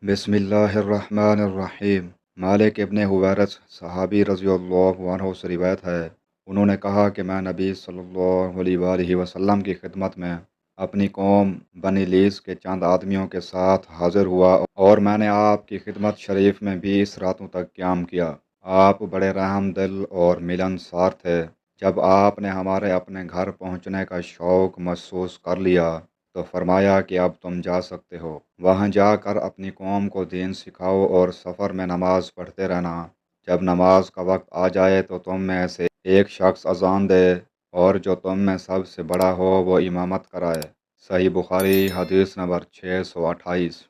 बिस्मिल्लाहिर्रहमानिर्रहीम। मालिक इब्न हुवैरस सहाबी रज़ी अल्लाह अन्हु से रिवायत है, उन्होंने कहा कि मैं नबी सल्लल्लाहु अलैहि वसल्लम की खिदमत में अपनी कौम बनी लीस के चंद आदमियों के साथ हाजिर हुआ और मैंने आपकी खिदमत शरीफ में 20 रातों तक क़याम किया। आप बड़े रहम दिल और मिलनसार थे। जब आपने हमारे अपने घर पहुँचने का शौक़ महसूस कर लिया तो फरमाया कि अब तुम जा सकते हो। वहाँ जाकर अपनी कौम को दीन सिखाओ और सफ़र में नमाज पढ़ते रहना। जब नमाज का वक्त आ जाए तो तुम में से एक शख्स अजान दे और जो तुम में सबसे बड़ा हो वो इमामत कराए। सही बुखारी हदीस नंबर 628।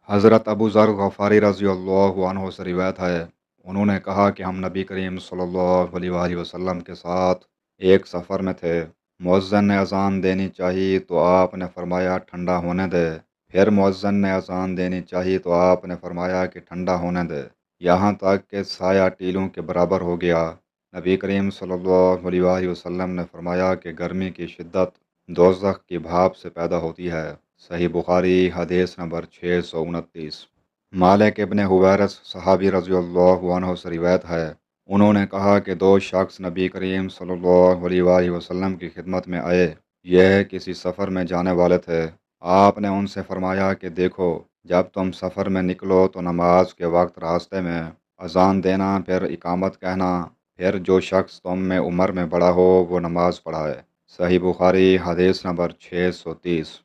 हज़रत अबू ज़र गफ़ारी रज़ी अल्लाहु अन्हु से रिवायत है, उन्होंने कहा कि हम नबी करीम सल्लल्लाहु अलैहि वसल्लम के साथ एक सफ़र में थे। मुअज़्ज़िन ने अज़ान देनी चाहिए तो आपने फरमाया ठंडा होने दे। फिर मुअज़्ज़िन ने अज़ान देनी चाहिए तो आपने फरमाया कि ठंडा होने दे, यहाँ तक कि साया टीलों के बराबर हो गया। नबी करीम सल्लल्लाहु अलैहि वसल्लम ने फरमाया कि गर्मी की शिद्दत दोज़ख की भाप से पैदा होती है। सही बुखारी हदीस नंबर 629। मालिक इब्न हुवैरस सहाबी रज़ी अल्लाहु अन्हु से रिवायत है, उन्होंने कहा कि दो शख्स नबी करीम सल्लल्लाहु अलैहि वसल्लम की खिदमत में आए। यह किसी सफ़र में जाने वाले थे। आपने उनसे फरमाया कि देखो, जब तुम सफ़र में निकलो तो नमाज के वक्त रास्ते में अज़ान देना, फिर इकामत कहना, फिर जो शख्स तुम में उम्र में बड़ा हो वो नमाज पढ़ाए। सही बुखारी हदीस नंबर 630।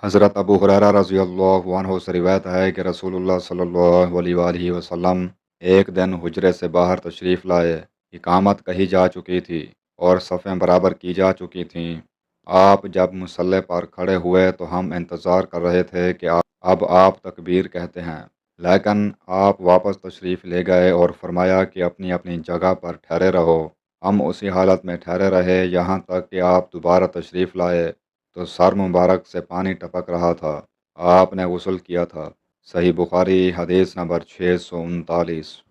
हज़रत अबू हुरैरा रज़ी अल्लाहु अन्हु से रिवायत है कि रसूलुल्लाह सल्लल्लाहु अलैहि वसल्लम एक दिन हुजरे से बाहर तशरीफ़ लाए। इकामत कही जा चुकी थी और सफ़ें बराबर की जा चुकी थीं। आप जब मुसल्ले पर खड़े हुए तो हम इंतज़ार कर रहे थे कि अब आप तकबीर कहते हैं, लेकिन आप वापस तशरीफ़ ले गए और फरमाया कि अपनी अपनी जगह पर ठहरे रहो। हम उसी हालत में ठहरे रहे यहाँ तक कि आप दोबारा तशरीफ़ लाए तो सर मुबारक से पानी टपक रहा था। आपने गुस्ल किया था। सही बुखारी हदीस नंबर 639।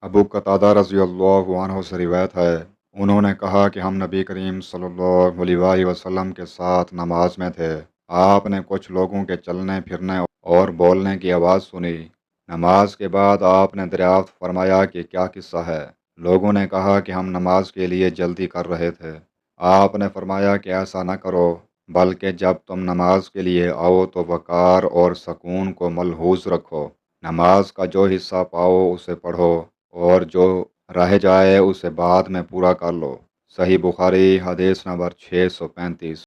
अबू कतादा रज़ी अल्लाहु अन्हु से रिवायत है, उन्होंने कहा कि हम नबी करीम सल्लल्लाहु अलैहि वसल्लम के साथ नमाज में थे। आपने कुछ लोगों के चलने फिरने और बोलने की आवाज़ सुनी। नमाज के बाद आपने दरियाफ्त फरमाया कि क्या किस्सा है। लोगों ने कहा कि हम नमाज के लिए जल्दी कर रहे थे। आपने फरमाया कि ऐसा न करो, बल्कि जब तुम नमाज के लिए आओ तो वक़ार और सकून को मलहूज़ रखो। नमाज का जो हिस्सा पाओ उसे पढ़ो और जो रह जाए उसे बाद में पूरा कर लो। सही बुखारी हदीस नंबर 635।